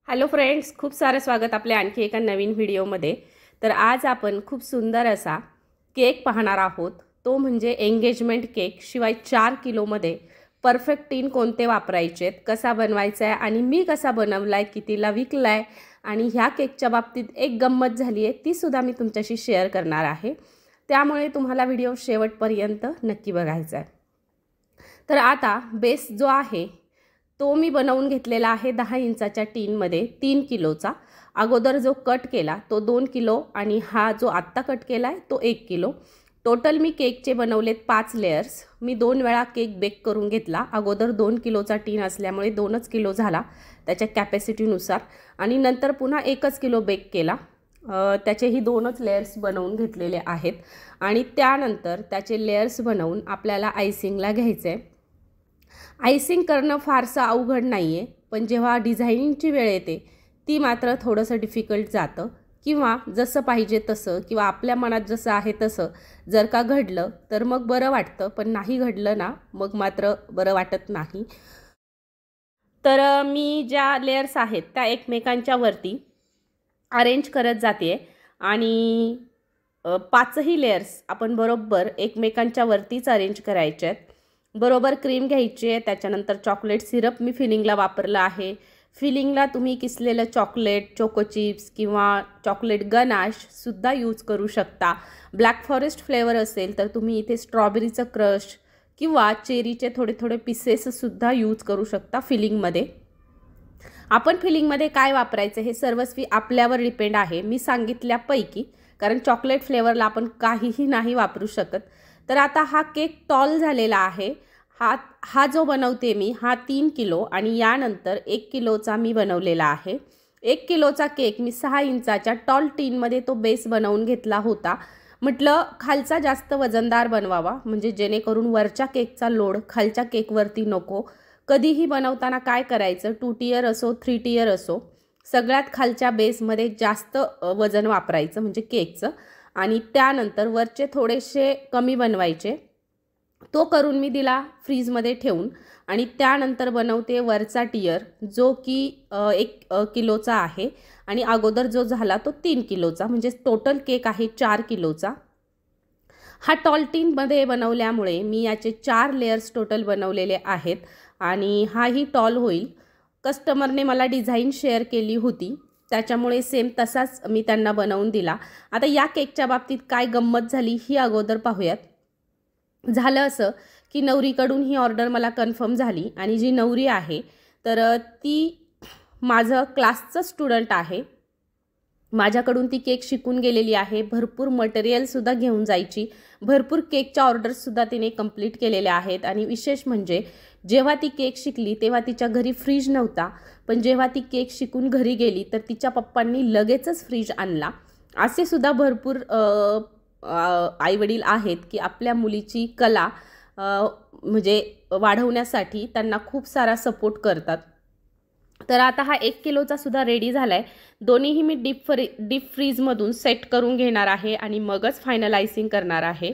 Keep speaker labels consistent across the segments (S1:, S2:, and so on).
S1: Hello friends, खूप सारं स्वागत आपल्या आणखी एका नवीन व्हिडिओमध्ये। तर आज आपण खूप सुंदर असा केक पाहणार आहोत। तो म्हणजे एंगेजमेंट केक। शिवाय 4 किलोमध्ये परफेक्ट टीन कोणते वापरायचे, कसा बनवायचा आहे आणि मी कसा बनवलाय, कितीला विकलाय आणि ह्या केकच्या बाबतीत एक गंमत झाली आहे, ती सुद्धा मी तुमच्याशी शेअर करणार आहे। त्यामुळे तुम्हाला व्हिडिओ शेवटपर्यंत नक्की बघायचा आहे। तर आता बेस जो आहे तो मी बनवून घेतलेला आहे 10 इंचाच्या टीनमध्ये 3 किलोचा। अगोदर जो कट केला तो 2 किलो आणि हा जो आत्ता कट केला आहे तो 1 किलो। टोटल मी केकचे बनवलेत 5 लेयर्स। मी 2 वेळा केक बेक करून घेतला। अगोदर 2 किलोचा टीन असल्यामुळे 2च किलो झाला त्याच्या कॅपॅसिटीनुसार आणि नंतर पुन्हा 1च किलो बेक केला। त्याचेही 2च लेयर्स बनवून घेतलेले आहेत आणि त्यानंतर त्याचे लेयर्स बनवून आपल्याला आयसिंगला घ्यायचे आहे। आयसिंग करणं फारसं अवघड नाही आहे, पण जेव्हा डिझायनिंगची वेळ येते ती मात्र थोडंसं डिफिकल्ट जातं किंवा जसं पाहिजे तसं किंवा आपल्या मनात जसं आहे तसं जर का घडलं तर मग बरं वाटतं, पण नाही घडलं ना मग मात्र बरं वाटत नाही। तर मी ज्या लेयर्स आहेत त्या एकमेकांच्या वरती अरेंज करत जाते आणि 5ही लेयर्स आपण बरोबर एकमेकांच्या वरतीच अरेंज करायचे आहेत। बरोबर क्रीम घ्यायची आहे, त्याच्यानंतर चॉकलेट सिरप मी फिलिंगला वापरलं आहे। फिलिंगला तुम्ही किसलेलं चॉकलेट, चोको चिप्स किंवा चॉकलेट गनाश सुद्धा यूज करू शकता। ब्लॅक फॉरेस्ट फ्लेवर असेल तर तुम्ही इथे स्ट्रॉबेरीचं क्रश किंवा चेरीचे थोडे थोडे पीसेस सुद्धा यूज करू शकता फिलिंगमध्ये। आपण फिलिंगमध्ये काय वापरायचं हे सर्वस्वी आपल्यावर डिपेंड आहे मी सांगितल्यापैकी, कारण चॉकलेट फ्लेवरला आपण काहीही नाही वापरू शकत। तर आता हा केक टॉल झालेला आहे। हा जो बनवते मी हा 3 किलो आणि यानंतर 1 किलोचा मी बनवलेला आहे। 1 किलोचा केक मी 6 इंचाच्या टॉल टीनमध्ये तो बेस बनवून घेतला होता। म्हटलं खालचा जास्त वजनदार बनवावा, म्हणजे जेणेकरून वरच्या केकचा लोड खालच्या केकवरती नको। कधीही बनवताना काय करायचं, 2 टियर असो 3 टियर असो, सगळ्यात खालच्या बेसमध्ये जास्त वजन वापरायचं म्हणजे केकचं आणि त्यानंतर वरचे थोडेसे कमी बनवायचे। तो करून मी दिला फ्रीजमध्ये ठेवून आणि त्यानंतर बनवते वरचा टियर जो की 1 किलोचा आहे आणि अगोदर जो झाला तो 3 किलोचा, म्हणजे टोटल केक आहे 4 किलोचा। हा टॉल टीनमध्ये बनवल्यामुळे मी याचे 4 लेयर्स टोटल बनवलेले आहेत आणि हाही टॉल होईल। कस्टमरने मला डिझाईन शेअर केली होती त्याच्यामुळे सेम तसाच मी त्यांना बनवून दिला। आता या केकच्या बाबतीत काय गंमत झाली ही अगोदर पाहूयात। झालं असं की नवरीकडून ही ऑर्डर मला कन्फर्म झाली आणि जी नवरी आहे तर ती माझं क्लासचं स्टुडंट आहे। माझ्याकडून ती केक शिकून गेलेली आहे। भरपूर मटेरियलसुद्धा घेऊन जायची, भरपूर केकच्या ऑर्डर्ससुद्धा तिने कंप्लीट केलेल्या आहेत आणि विशेष म्हणजे जेव्हा ती केक शिकली तेव्हा तिच्या घरी फ्रीज नव्हता, पण जेव्हा ती केक शिकून घरी गेली तर तिच्या पप्पांनी लगेचच फ्रीज आणला। असे सुद्धा भरपूर आईवडील आहेत की आपल्या मुलीची कला म्हणजे वाढवण्यासाठी त्यांना खूप सारा सपोर्ट करतात। तर आता हा 1 किलोचा सुद्धा रेडी झाला आहे। दोन्हीही मी डीप फ्रीजमधून सेट करून घेणार आहे आणि मगच फायनलायझिंग करणार आहे।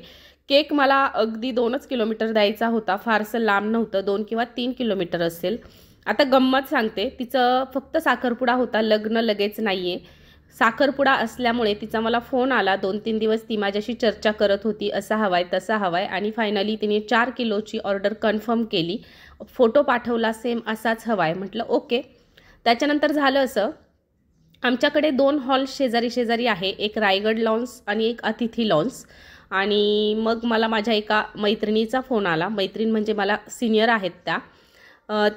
S1: केक मला अगदी 2च किलोमीटर द्यायचा होता, फारसं लांब नव्हतं, 2 किंवा 3 किलोमीटर असेल। आता गंमत सांगते, तिचं फक्त साखरपुडा होता, लग्न लगेच नाही आहे। साखरपुडा असल्यामुळे तिचा मला फोन आला, 2-3 दिवस ती माझ्याशी चर्चा करत होती, असा हवाय तसा हवाय आणि फायनली तिने 4 किलोची ऑर्डर कन्फर्म केली। फोटो पाठवला, सेम असाच हवाय। म्हटलं ओके। त्याच्यानंतर झालं असं, आमच्याकडे 2 हॉल शेजारी शेजारी आहे, एक रायगड लॉन्स आणि एक अतिथी लॉन्स। आणि मग मला माझ्या एका मैत्रिणीचा फोन आला, मैत्रीण म्हणजे मला सिनियर आहेत त्या,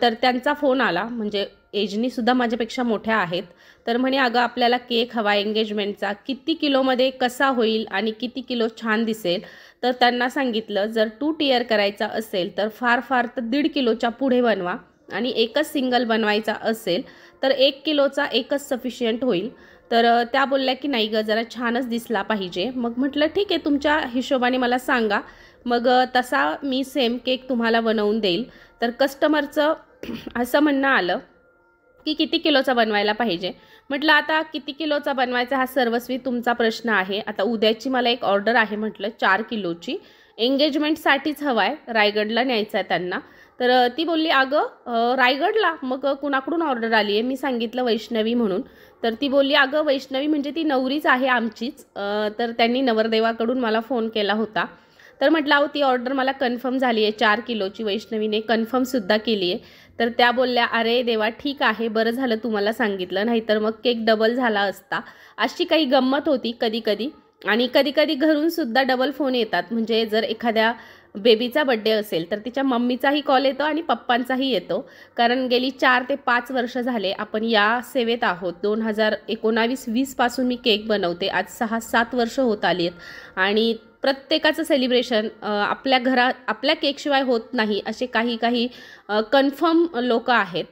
S1: तर त्यांचा फोन आला, म्हणजे एजनी सुद्धा माझ्यापेक्षा मोठ्या आहेत। तर म्हणे अगं आपल्याला केक हवा एंगेजमेंटचा, किती किलोमध्ये कसा होईल आणि किती किलो छान दिसेल। तर त्यांना सांगितलं जर 2 टियर करायचा असेल तर फार फार तर 1.5 किलोच्या पुढे बनवा आणि एकच सिंगल बनवायचा असेल तर 1 किलोचा एकच सफिशियंट होईल। तर त्या बोलल्या की नाही ग, जरा छानच दिसला पाहिजे। मग म्हटलं ठीक आहे, तुमच्या हिशोबाने मला सांगा, मग तसा मी सेम केक तुम्हाला बनवून देईल। तर कस्टमरचं असं म्हणणं आलं की किती किलोचा बनवायला पाहिजे। म्हटलं आता किती किलोचा बनवायचा हा सर्वस्वी तुमचा प्रश्न आहे। आता उद्याची मला एक ऑर्डर आहे, म्हटलं 4 किलोची एंगेजमेंटसाठीच हवा आहे, रायगडला न्यायचं आहे त्यांना। तर ती बोलली अगं रायगडला, मग कुणाकडून ऑर्डर आली आहे? मी सांगितलं वैष्णवी म्हणून. तर ती बोलली अगं वैष्णवी म्हणजे ती नवरीच आहे आमचीच, तर त्यांनी नवरदेवाकडून मला फोन केला होता. तर म्हटलं अहो ती ऑर्डर मला कन्फर्म झाली आहे, 4 किलोची वैष्णवीने कन्फर्मसुद्धा केली आहे. तर त्या बोलल्या अरे देवा ठीक आहे, बरं झालं तुम्हाला सांगितलं, नाहीतर मग केक डबल झाला असता. अशी काही गंमत होती कधी कधी. आणि कधी कधी घरूनसुद्धा डबल फोन येतात, म्हणजे जर एखाद्या बेबीचा बड्डे असेल तर तिच्या मम्मीचाही कॉल येतो आणि पप्पांचाही येतो. कारण गेली 4 ते 5 वर्ष झाले आपण या सेवेत आहोत. 2019-20 पासून मी केक बनवते. आज 6-7 वर्ष होत आली आहेत आणि प्रत्येकाचं सेलिब्रेशन आपल्या घरात आपल्या केकशिवाय होत नाही, असे काही काही कन्फर्म लोक आहेत.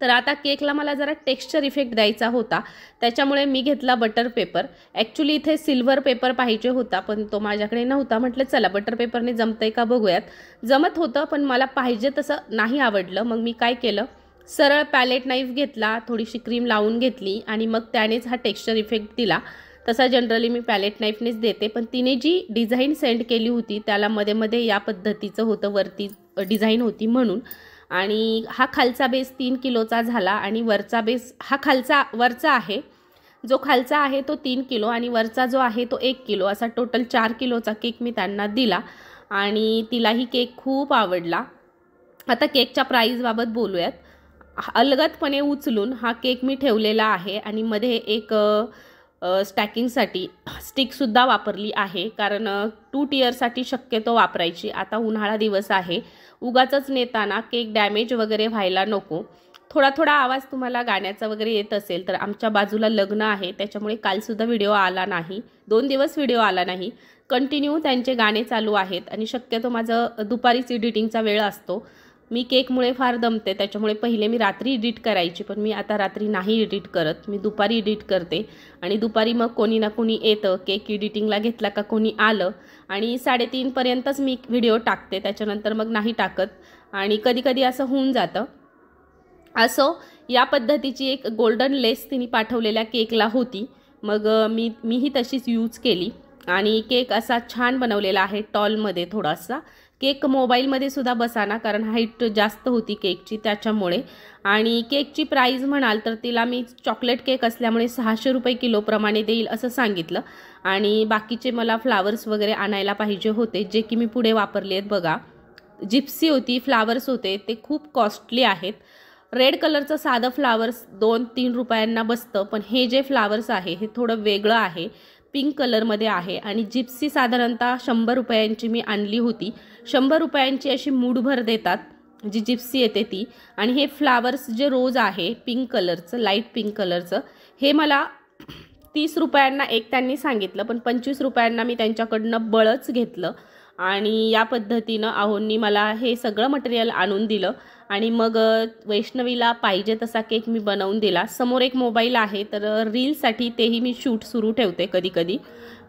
S1: तर आता केकला मला जरा टेक्स्चर इफेक्ट द्यायचा होता, त्याच्यामुळे मी घेतला बटर पेपर. ॲक्च्युली इथे सिल्वर पेपर पाहिजे होता, पण तो माझ्याकडे नव्हता. म्हटलं चला बटर पेपरने जमतंय का बघूयात. जमत होतं, पण मला पाहिजे तसं नाही आवडलं. मग मी काय केलं, सरळ पॅलेट नाईफ घेतला, थोडीशी क्रीम लावून घेतली आणि मग त्यानेच हा टेक्स्चर इफेक्ट दिला. तसा जनरली मी पॅलेट नाईफनेच देते, पण तिने जी डिझाईन सेंड केली होती त्याला मध्ये मध्ये या पद्धतीचं होतं, वरती डिझाईन होती म्हणून. आणि हा खालचा बेस 3 किलोचा झाला आणि वरचा बेस हा वरचा आहे, जो खालचा आहे तो 3 किलो आणि वरचा जो आहे तो 1 किलो, असा टोटल 4 किलोचा केक मी त्यांना दिला आणि तिलाही केक खूप आवडला. आता केकच्या प्राईजबाबत बोलूयात. अलगदपणे उचलून हा केक मी ठेवलेला आहे आणि मध्ये एक स्टॅकिंगसाठी स्टिकसुद्धा वापरली आहे, कारण 2 टियरसाठी शक्यतो वापरायची. आता उन्हाळा दिवस आहे, उगाचच नेताना केक डॅमेज वगैरे व्हायला नको. थोडा थोडा आवाज तुम्हाला गाण्याचा वगैरे येत असेल तर आमच्या बाजूला लग्न आहे, त्याच्यामुळे कालसुद्धा व्हिडिओ आला नाही, 2 दिवस व्हिडिओ आला नाही. कंटिन्यू त्यांचे गाणे चालू आहेत आणि शक्यतो माझं दुपारीच एडिटिंगचा वेळ असतो. मी केकमुळे फार दमते, त्याच्यामुळे पहिले मी रात्री एडिट करायची, पण मी आता रात्री नाही एडिट करत, मी दुपारी एडिट करते. आणि दुपारी मग कोणी ना कोणी येतं, केक एडिटिंगला घेतला का कोणी आलं आणि 3:30 पर्यंतच मी व्हिडिओ टाकते, त्याच्यानंतर मग नाही टाकत. आणि कधी कधी असं होऊन जातं. असो, या पद्धतीची एक गोल्डन लेस तिने पाठवलेल्या केकला होती, मग मीही तशीच यूज केली आणि केक असा छान बनवलेला आहे. टॉलमध्ये थोडासा केक मोबाईलमध्ये सुद्धा बसाना, कारण हाईट जास्त होती केकची त्याच्यामुळे. आणि केकची प्राईज म्हणाल तर तिला मी चॉकलेट केक असल्यामुळे 600 रुपये किलोप्रमाणे देईल असं सांगितलं. आणि बाकीचे मला फ्लावर्स वगैरे आणायला पाहिजे होते, जे की मी पुढे वापरले आहेत बघा. जिप्सी होती, फ्लावर्स होते, ते खूप कॉस्टली आहेत. रेड कलरचं साधं फ्लावर्स 2-3 रुपयांना बसतं, पण हे जे फ्लावर्स आहे हे थोडं वेगळं आहे, पिंक कलरमध्ये आहे. आणि जिप्सी साधारणतः 100 रुपयांची मी आणली होती. 100 रुपयांची अशी मूठभर देतात, जी जिप्सी येते ती. आणि हे फ्लावर्स जे रोज आहे पिंक कलरचं, लाईट पिंक कलरचं, हे मला 30 रुपयांना एक त्यांनी सांगितलं, पण 25 रुपयांना मी त्यांच्याकडनं बळच घेतलं. आणि या पद्धतीनं आहोंनी मला हे सगळं मटेरियल आणून दिलं आणि मग वैष्णवीला पाहिजे तसा केक मी बनवून दिला. समोर एक मोबाईल आहे, तर रीलसाठी तेही मी शूट सुरू ठेवते कधी कधी.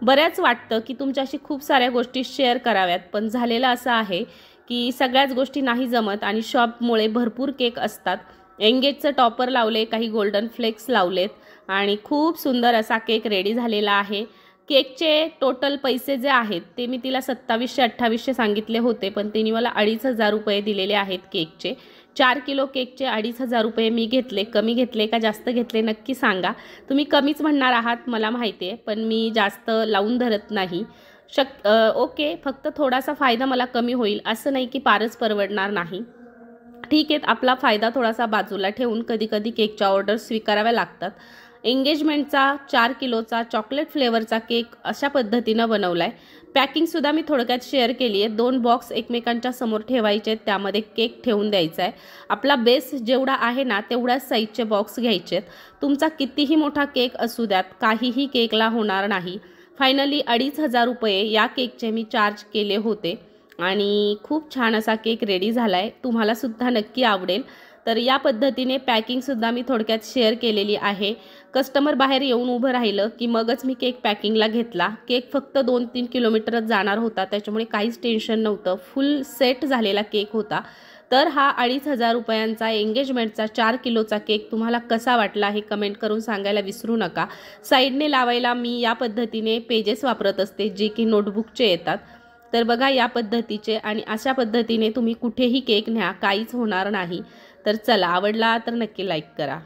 S1: बऱ्याच वाटतं की तुमच्याशी खूप साऱ्या गोष्टी शेअर कराव्यात, पण झालेलं असं आहे की सगळ्याच गोष्टी नाही जमत आणि शॉपमुळे भरपूर केक असतात. एंगेजचं टॉपर लावले, काही गोल्डन फ्लेक्स लावलेत आणि खूप सुंदर असा केक रेडी झालेला आहे. केकचे टोटल पैसे जे आहेत ते मी तिला 2700-2800 सांगितले होते, पण तिने मला 2500 रुपये दिलेले आहेत केकचे. 4 किलो केकचे 2500 रुपये मी घेतले. कमी घेतले का जास्त घेतले नक्की सांगा. तुम्ही कमीच म्हणणार आहात मला माहिती आहे, पण मी जास्त लावून धरत नाही. ओके, फक्त थोडासा फायदा मला कमी होईल, असं नाही की फारच परवडणार नाही. ठीक आहे, आपला फायदा थोडासा बाजूला ठेवून कधी कधी केकच्या ऑर्डर स्वीकाराव्या लागतात. एंगेजमेंटचा 4 किलोचा चॉकलेट फ्लेवरचा केक अशा पद्धतीनं बनवला आहे. पॅकिंगसुद्धा मी थोडक्यात शेअर केली आहे. 2 बॉक्स एकमेकांच्या समोर ठेवायचे आहेत, त्यामध्ये केक ठेवून द्यायचा आहे. आपला बेस जेवढा आहे ना तेवढ्याच साईजचे बॉक्स घ्यायचे आहेत. तुमचा कितीही मोठा केक असू द्यात, काहीही केकला होणार नाही. फायनली 2500 रुपये या केकचे मी चार्ज केले होते आणि खूप छान असा केक रेडी झाला आहे. तुम्हालासुद्धा नक्की आवडेल. तर या पद्धतीने पॅकिंगसुद्धा मी थोडक्यात शेअर केलेली आहे. कस्टमर बाहेर येऊन उभं राहिलं की मगच मी केक पॅकिंगला घेतला. केक फक्त 2-3 किलोमीटरच जाणार होता, त्याच्यामुळे काहीच टेन्शन नव्हतं. फुल सेट झालेला केक होता. तर हा 2500 रुपयांचा एंगेजमेंटचा 4 किलोचा केक तुम्हाला कसा वाटला हे कमेंट करून सांगायला विसरू नका. साईडने लावायला मी या पद्धतीने पेजेस वापरत असते, जे की नोटबुकचे येतात. तर बघा या पद्धतीचे, आणि अशा पद्धतीने तुम्ही कुठेही केक न्या, काहीच होणार नाही. तर चला, आवडला तर नक्की लाईक करा.